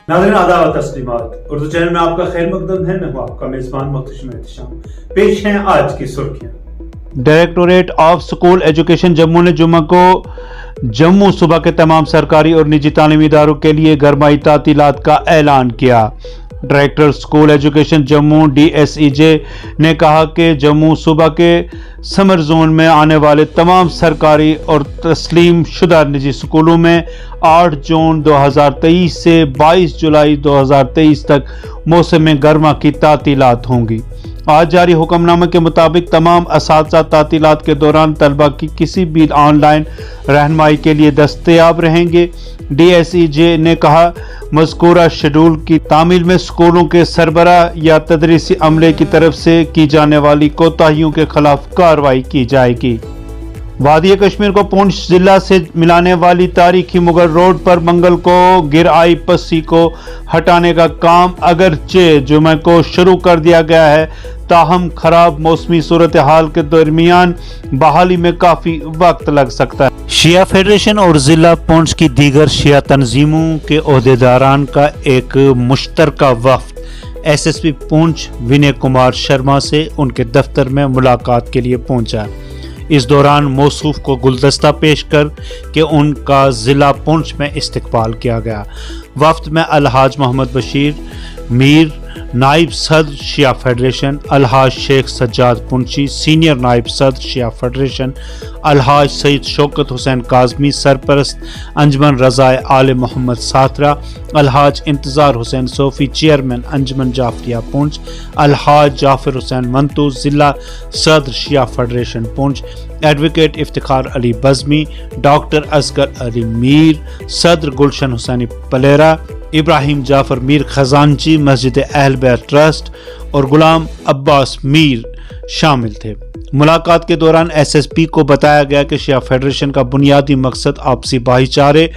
नाज़रीन आदाब तस्लीमात, उर्दू चैनल में आपका खैर मकदम है। मैं हूं आपका मेजबान मोहतशिम एहतिशाम। पेश हैं आज की सुर्खियां। Directorate of school education Jammu ने जुम्मे को जम्मू सूबा के तमाम सरकारी और निजी तालीमी इदारों के लिए गरमाई तातीलात का ऐलान किया। Director school education Jammu DSEJ ने कहा कि जम्मू सूबा के समर जोन में आने वाले तमाम सरकारी और तस्लीम शुदा निजी स्कूलों में 8 जून 2023 से 22 जुलाई 2023 तक मौसम गर्मा की तातीलात होंगी। आज जारी हुक्मनामे के मुताबिक तमाम असातिज़ा तातीलात के दौरान तलबा की किसी भी ऑनलाइन रहनुमाई के लिए दस्तयाब रहेंगे। DSEJ ने कहा, मज़कूरा शेड्यूल की तामील में स्कूलों के सरबराह या तदरीसी अमले की तरफ से की जाने वाली कोताहियों के खिलाफ कार्रवाई की जाएगी। वादी कश्मीर को पूंछ जिला से मिलाने वाली तारीखी मुगल रोड पर मंगल को गिर आई पस्सी को हटाने का काम अगरचे जुमे को शुरू कर दिया गया है, ताहम खराब मौसमी सूरत हाल के दरमियान बहाली में काफी वक्त लग सकता है। शिया फेडरेशन और जिला पूंछ की दीगर शिया तंजीमों के ओहदेदारान का एक मुश्तरका वफ्द SSP पूंछ विनय कुमार शर्मा से उनके दफ्तर में मुलाकात के लिए पहुंचा। इस दौरान मौसूफ को गुलदस्ता पेश कर के उनका जिला पूंछ में इस्तकबाल किया गया। वफ्द में अलहाज मोहम्मद बशीर मीर नाइब सदर शिया फेडरेशन, अलहाज शेख सज्जाद पुंछी सीनियर नाइब सदर शिया फेडरेशन, अलहाज सईद शौकत हुसैन काजमी सरपरस्त अंजमन रज़ाए आले मोहम्मद साथरा, अलहाज इंतज़ार हुसैन सोफ़ी चेयरमैन अंजमन जाफरिया पुंछ, अलहाज जाफर हुसैन मंतू जिला सदर Shia federation Poonch, advocate Iftikhar Ali Bazmi, doctor Asgar Ali Mir सदर गुलशन हुसैनी पलेरा, इब्राहिम जाफर मीर खजानची मस्जिद अहल बैत ट्रस्ट और गुलाम अब्बास मीर शामिल थे। मुलाकात के दौरान SSP को बताया गया कि शिया फेडरेशन का बुनियादी मकसद आपसी भाईचारे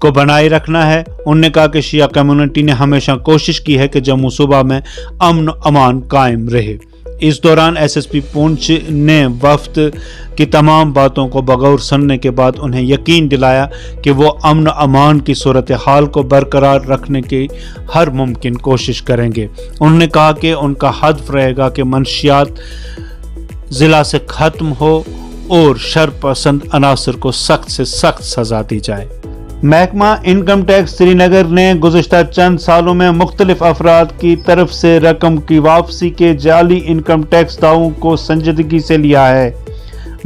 को बनाए रखना है। उन्होंने कहा कि शिया कम्युनिटी ने हमेशा कोशिश की है कि जम्मू सूबा में अमन अमान कायम रहे। इस दौरान SSP पूंछ ने वफ्द की तमाम बातों को बगौर सुनने के बाद उन्हें यकीन दिलाया कि वो अमन अमान की सूरत हाल को बरकरार रखने की हर मुमकिन कोशिश करेंगे। उन्होंने कहा कि उनका हदफ रहेगा कि मनशियात ज़िला से ख़त्म हो और शर पसंद अनासर को सख्त से सख्त सज़ा दी जाए। महकमा इनकम टैक्स श्रीनगर ने गुज़श्ता चंद सालों में मुख्तलिफ अफराद की तरफ से रकम की वापसी के जाली इनकम टैक्स दावों को संजीदगी से लिया है।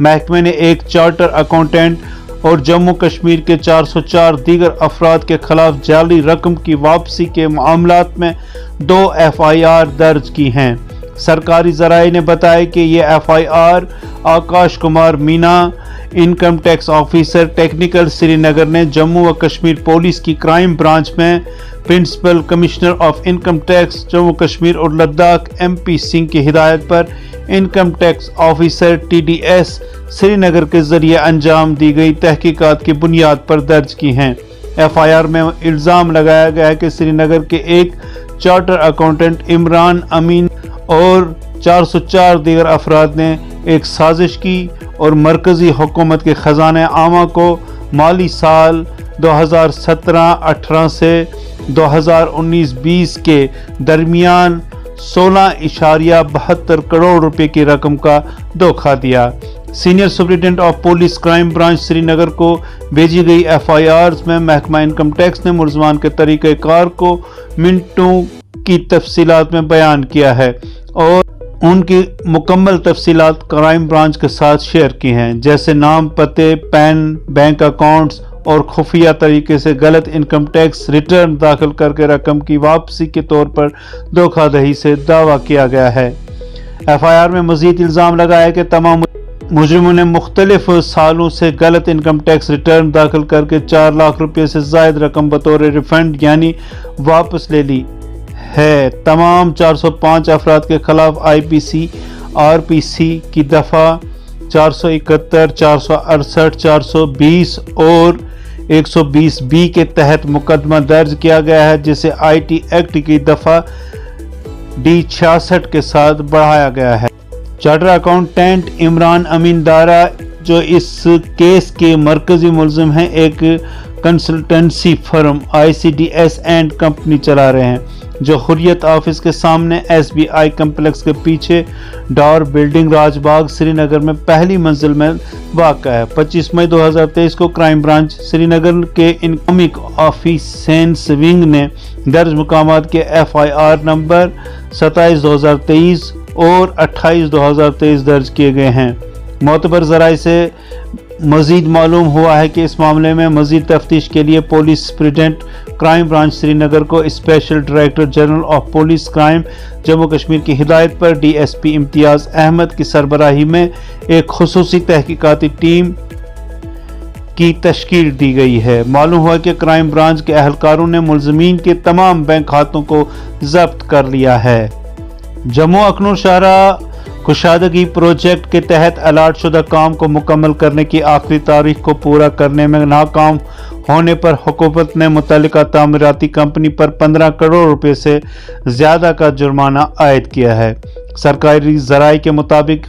महकमे ने एक चार्टर अकाउंटेंट और जम्मू कश्मीर के 404 दीगर अफराद के खिलाफ जाली रकम की वापसी के मामलात में 2 FIR दर्ज की हैं। सरकारी ज़राए ने बताया कि ये FIR Akash Kumar Meena income tax officer technical Srinagar ने जम्मू व कश्मीर पुलिस की क्राइम ब्रांच में principal commissioner of income tax Jammu Kashmir और लद्दाख MP सिंह की हिदायत पर income tax officer TDS Srinagar के जरिए अंजाम दी गई तहकीकात की बुनियाद पर दर्ज की हैं। FIR में इल्ज़ाम लगाया गया है कि श्रीनगर के एक चार्टर अकाउंटेंट इमरान अमीन और 404 दीगर अफराद ने एक साजिश की और मरकज़ी हुकूमत के ख़जाने आमा को माली साल 2017-18 से 2019-20 के दरमियान 16.72 करोड़ रुपए की रकम का धोखा दिया। Senior superintendent of police crime branch Srinagar को भेजी गई FIRs में महकमा इनकम टैक्स ने मुलजमान के तरीक़ेकार को मिनटों की तफसीलात में बयान किया है और उनकी मुकम्मल तफसीलात क्राइम ब्रांच के साथ शेयर की हैं, जैसे नाम, पते, पैन, बैंक अकाउंट्स और खुफिया तरीके से गलत इनकम टैक्स रिटर्न दाखिल करके रकम की वापसी के तौर पर धोखाधड़ी से दावा किया गया है। FIR में मजीद इल्ज़ाम लगाया कि तमाम मुजरिमों ने मुख्तलिफ सालों से गलत इनकम टैक्स रिटर्न दाखिल करके 4 लाख रुपये से ज़ायद रकम बतौर रिफंड यानी वापस ले ली है। तमाम 405 अफराद के खिलाफ IPC RPC की दफ़ा 471, 468, 420 और 120B के तहत मुकदमा दर्ज किया गया है, जिसे IT एक्ट की दफ़ा D66 के साथ बढ़ाया गया है। चार्टर अकाउंटेंट इमरान अमीन दारा जो इस केस के मरकजी मुलजिम हैं, एक consultancy firm ICDS and company चला रहे हैं, जो हुर्रियत ऑफिस के सामने SBI कम्प्लेक्स के पीछे डॉर बिल्डिंग राजबाग श्रीनगर में पहली मंजिल में वाक़ा है। 25 मई 2023 को क्राइम ब्रांच श्रीनगर के इकोनॉमिक ऑफिसेंस विंग ने दर्ज मुकामात के FIR नंबर 27/2023 और 28/2023 दर्ज किए गए हैं। मोतबर ज़राए से मजीद मालूम हुआ है कि इस मामले में मजीद तफ्तीश के लिए police superintendent crime branch Srinagar को special director general of police crime Jammu Kashmir की हिदायत पर DSP इम्तियाज़ अहमद की सरबराही में एक खुसूसी तहकीकाती टीम की तश्कील दी गई है। मालूम हुआ कि क्राइम ब्रांच के अहलकारों ने मुलजमीन के तमाम बैंक खातों को जब्त कर लिया है। जम्मू अखनूर शाहराह कुशादगी प्रोजेक्ट के तहत अलाट शुदा काम को मुकम्मल करने की आखिरी तारीख को पूरा करने में नाकाम होने पर हुकूमत ने मुतल्लिका तामीराती कंपनी पर 15 करोड़ रुपए से ज़्यादा का जुर्माना आयद किया है। सरकारी ज़राए के मुताबिक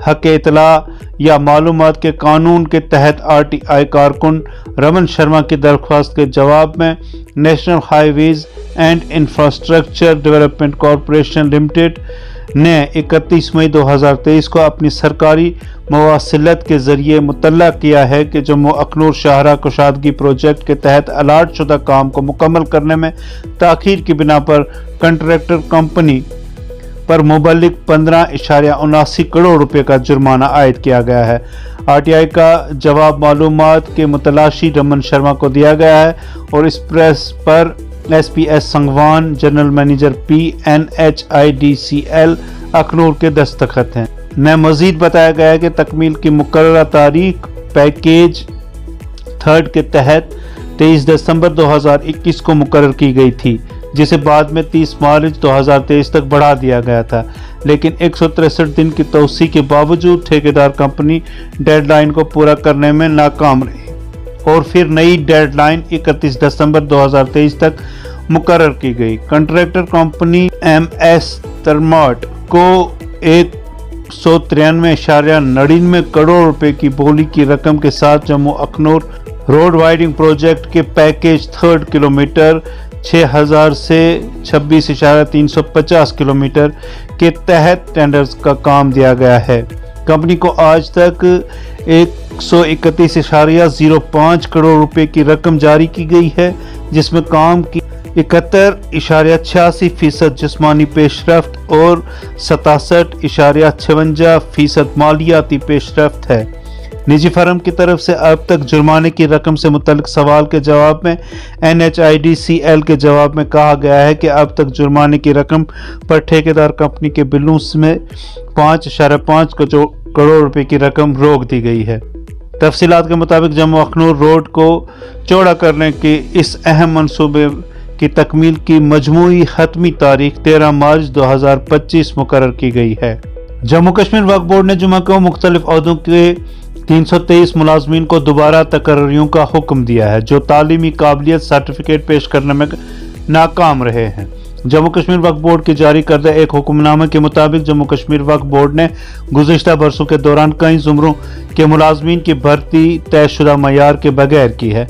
हक इतला या मालूमात के कानून के तहत RTI कारकुन रमन शर्मा की दरख्वास्त के जवाब में national highways and infrastructure development corporation limited ने 31 मई 2023 को अपनी सरकारी मवासिलत के जरिए मुतल्ला किया है कि जम्मू अखनूर शाहराह कुशादगी प्रोजेक्ट के तहत अलाट शुदा काम को मुकम्मल करने में ताख़ीर की बिना पर कंट्रैक्टर कंपनी पर मुबल्लिग 15.79 करोड़ रुपए का जुर्माना आयद किया गया है। RTI का जवाब मालूमात के मुतलाशी रमन शर्मा को दिया गया है और इस प्रेस पर SPS Sangwan general manager PNHIDCL Akhnoor के दस्तखत हैं। में मजीद बताया गया है कि तकमील की मुकर्ररा तारीख पैकेज 3 के तहत 23 दिसंबर 2021 को मुकर्रर की गई थी, जिसे बाद में 30 मार्च 2023 तक बढ़ा दिया गया था, लेकिन 163 दिन की तौसी के बावजूद ठेकेदार कंपनी डेडलाइन को पूरा करने में नाकाम रही और फिर नई डेडलाइन 31 दिसंबर 2023 तक मुकर्रर की गई। कंट्रैक्टर कंपनी MS तरमाट को 193.99 करोड़ रुपए की बोली की रकम के साथ जम्मू अखनूर रोड वाइडिंग प्रोजेक्ट के पैकेज 3 किलोमीटर 6000 से 26.350 किलोमीटर के तहत टेंडर्स का काम दिया गया है। कंपनी को आज तक 131.05 करोड़ रुपए की रकम जारी की गई है, जिसमें काम की 71.86% जिस्मानी पेशरफ्त और 67.56% मालियाती पेशरफ्त है। निजी फर्म की तरफ से अब तक जुर्माने की रकम से मुतल्लिक सवाल के जवाब में NHIDCL के जवाब में कहा गया है कि अब तक जुर्माने की रकम पर ठेकेदार कंपनी के बिलों में 5.5 करोड़ रुपए की रकम रोक दी गई है। तफसीलात के मुताबिक जम्मू अखनूर रोड को चौड़ा करने के इस अहम मंसूबे की तकमील की मजमूई हतमी तारीख 13 मार्च 2025 मुकर्रर की गई है। जम्मू कश्मीर वक्फ बोर्ड ने जुमा को मुख्तलिफ ओहदों के 323 मुलाजमीन को दोबारा तकर्रियों का हुक्म दिया है, जो तालीमी काबिलियत सर्टिफिकेट पेश करने में नाकाम रहे हैं। जम्मू कश्मीर वक्फ बोर्ड के जारी करदा एक हुक्मनामे के मुताबिक जम्मू कश्मीर वक्फ बोर्ड ने गुज़िश्ता बरसों के दौरान कई ज़ुमरों के मुलाजमीन की भर्ती तयशुदा मयार के बगैर की है।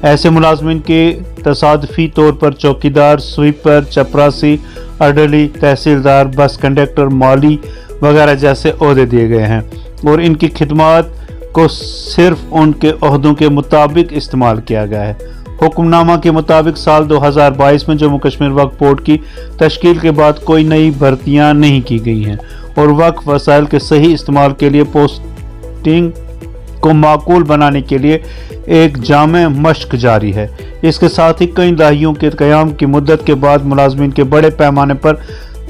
ऐसे मुलाजमीन के तसादफी तौर पर चौकीदार, स्वीपर, चपरासी, अडली, तहसीलदार, बस कंडक्टर, माली वगैरह जैसे ओहदे दिए गए हैं और इनकी खिदमात को सिर्फ उनके ओहदों के मुताबिक इस्तेमाल किया गया है। हुक्मनामा के मुताबिक साल 2022 में जम्मू कश्मीर वक्फ बोर्ड की तश्कील के बाद कोई नई भर्तियां नहीं की गई हैं और वक्फ वसाइल के सही इस्तेमाल के लिए पोस्टिंग को माकूल बनाने के लिए एक जामे मश्क जारी है। इसके साथ ही कई दहाइयों के क़याम की मुद्दत के बाद मुलाजमीन के बड़े पैमाने पर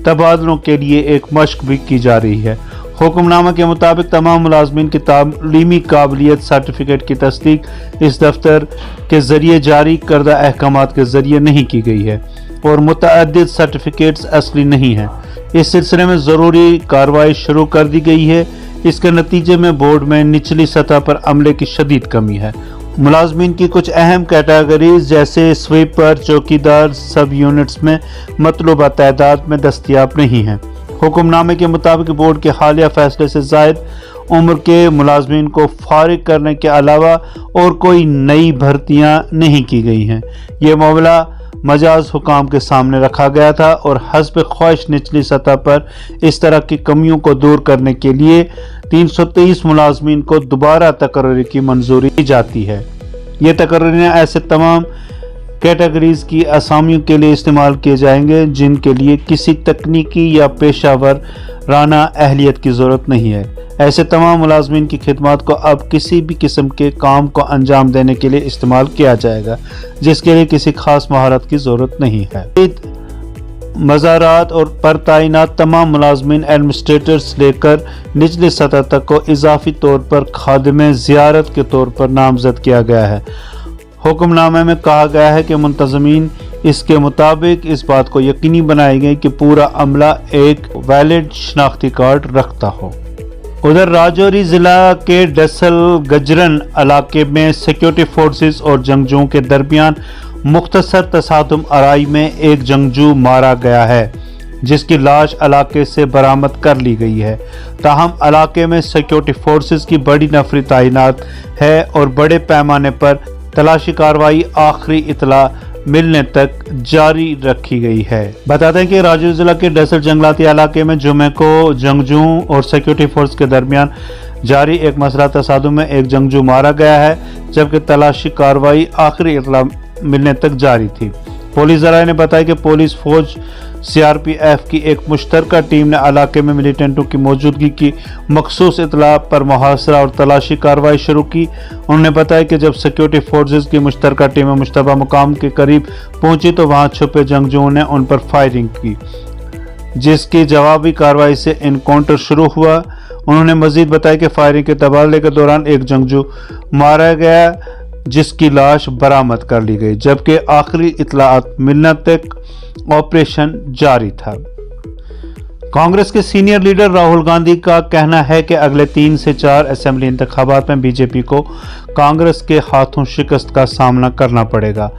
तबादलों के लिए एक मश्क भी की जा रही है। हुक्मनामा के मुताबिक तमाम मुलाजमीन की तालीमी काबिलियत सर्टिफिकेट की तस्दीक इस दफ्तर के जरिए जारी करदा अहकामात के जरिए नहीं की गई है और मुतअद्दिद सर्टिफिकेट्स असली नहीं हैं। इस सिलसिले में ज़रूरी कार्रवाई शुरू कर दी गई है। इसके नतीजे में बोर्ड में निचली सतह पर अमले की शदीद कमी है। मुलाजमीन की कुछ अहम कैटेगरीज जैसे स्वीपर, चौकीदार सब यूनिट्स में मतलूबा तादाद में दस्तयाब नहीं हैं। हुक्मनामे के मुताबिक बोर्ड के हालिया फैसले से जायद उम्र के मुलाजमीन को फारिग करने के अलावा और कोई नई भर्तियां नहीं की गई हैं। ये मामला मजाज हुकाम के सामने रखा गया था और हस्ब ख्वाहिश निचली सतह पर इस तरह की कमियों को दूर करने के लिए 323 मुलाजमीन को दोबारा तकर्री की मंजूरी दी जाती है। ये तकर्रियाँ ऐसे तमाम कैटेगरीज की असामियों के लिए इस्तेमाल किए जाएंगे जिनके लिए किसी तकनीकी या पेशावर राना अहलियत की ज़रूरत नहीं है। ऐसे तमाम मुलाजमीन की खिदमत को अब किसी भी किस्म के काम को अंजाम देने के लिए इस्तेमाल किया जाएगा जिसके लिए किसी खास महारत की ज़रूरत नहीं है। मज़ारात और पर तैनात तमाम मुलाजमीन एडमिनिस्ट्रेटर्स लेकर निचली सतह तक को इजाफी तौर पर खादिम ज़ियारत के तौर पर नामजद किया गया है। हुक्मनामे में कहा गया है कि मुंतज़मीन इसके मुताबिक इस बात को यकीनी बनाएंगे कि पूरा अमला एक वैलिड शनाख्ती कार्ड रखता हो। उधर राजौरी ज़िला के डसल गजरन इलाके में सिक्योरिटी फोर्सेस और जंगजुओं के दरमियान मुख्तसर तसादुम आराई में एक जंगजू मारा गया है जिसकी लाश इलाके से बरामद कर ली गई है। ताहम इलाके में सिक्योरिटी फोर्सेस की बड़ी नफरी तैनात है और बड़े पैमाने पर तलाशी कार्रवाई आखिरी इतला मिलने तक जारी रखी गई है। बताते हैं कि राजौरी जिला के डसल जंगलाती इलाके में जुमे को जंगजुओं और सिक्योरिटी फोर्स के दरमियान जारी एक मसला तसादुम में एक जंगजू मारा गया है जबकि तलाशी कार्रवाई आखिरी इतला मिलने तक जारी थी। पुलिस ज़राए ने बताया कि पुलिस फौज CRPF की एक मुश्तरका टीम ने इलाके में मिलिटेंटों की मौजूदगी की मखसूस इतला पर मुहासरा और तलाशी कार्रवाई शुरू की। उन्होंने बताया कि जब सिक्योरिटी फोर्सेस की मुश्तरका टीमें मुश्तबा मुकाम के करीब पहुंची तो वहां छुपे जंगजुओं ने उन पर फायरिंग की जिसकी जवाबी कार्रवाई से इनकाउंटर शुरू हुआ। उन्होंने मजीद बताया कि फायरिंग के तबादले के दौरान एक जंगजू मारा गया जिसकी लाश बरामद कर ली गई जबकि आखिरी इतलात मिलने तक ऑपरेशन जारी था। कांग्रेस के सीनियर लीडर राहुल गांधी का कहना है कि अगले 3 से 4 असेंबली इंतखाबात में बीजेपी को कांग्रेस के हाथों शिकस्त का सामना करना पड़ेगा।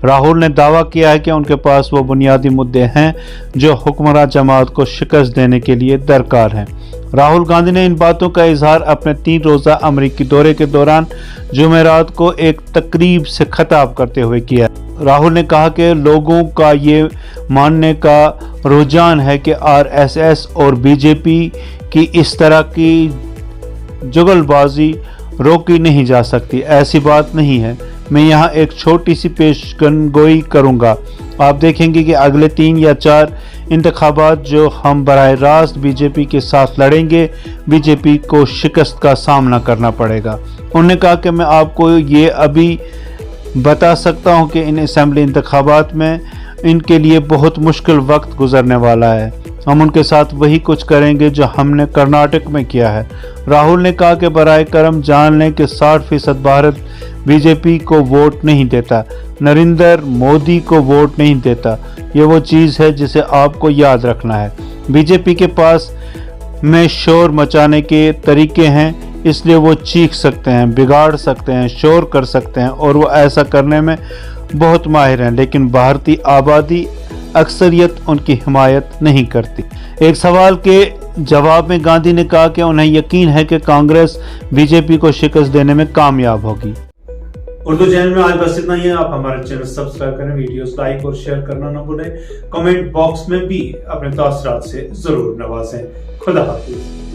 राहुल ने दावा किया है कि उनके पास वो बुनियादी मुद्दे हैं जो हुक्मरान जमात को शिकस्त देने के लिए दरकार हैं। राहुल गांधी ने इन बातों का इजहार अपने 3 रोज़ा अमरीकी दौरे के दौरान जुमेरात को एक तकरीब से खिताब करते हुए किया। राहुल ने कहा कि लोगों का ये मानने का रुझान है कि RSS और बीजेपी की इस तरह की जुगलबाजी रोकी नहीं जा सकती। ऐसी बात नहीं है। मैं यहाँ एक छोटी सी पेशगोई करूँगा। आप देखेंगे कि अगले 3 या 4 इंतखाबात जो हम बराह रास्त बीजेपी के साथ लड़ेंगे, बीजेपी को शिकस्त का सामना करना पड़ेगा। उन्होंने कहा कि मैं आपको ये अभी बता सकता हूं कि इन असेंबली इंतखाबात में इनके लिए बहुत मुश्किल वक्त गुजरने वाला है। हम उनके साथ वही कुछ करेंगे जो हमने कर्नाटक में किया है। राहुल ने कहा कि बराए करम जान लें कि 60% भारत बीजेपी को वोट नहीं देता, नरेंद्र मोदी को वोट नहीं देता। ये वो चीज़ है जिसे आपको याद रखना है। बीजेपी के पास में शोर मचाने के तरीके हैं, इसलिए वो चीख सकते हैं, बिगाड़ सकते हैं, शोर कर सकते हैं और वो ऐसा करने में बहुत माहिर हैं, लेकिन भारतीय आबादी अक्सरियत उनकी हिमायत नहीं करती। एक सवाल के जवाब में गांधी ने कहा कि उन्हें यकीन है कि कांग्रेस बीजेपी को शिकस्त देने में कामयाब होगी। उर्दू चैनल में आज बस इतना ही है। आप हमारे चैनल सब्सक्राइब करें, वीडियोस लाइक और शेयर करना ना भूलें। कमेंट बॉक्स में भी अपने तासरात से जरूर नवाजें। खुदा हाफिज।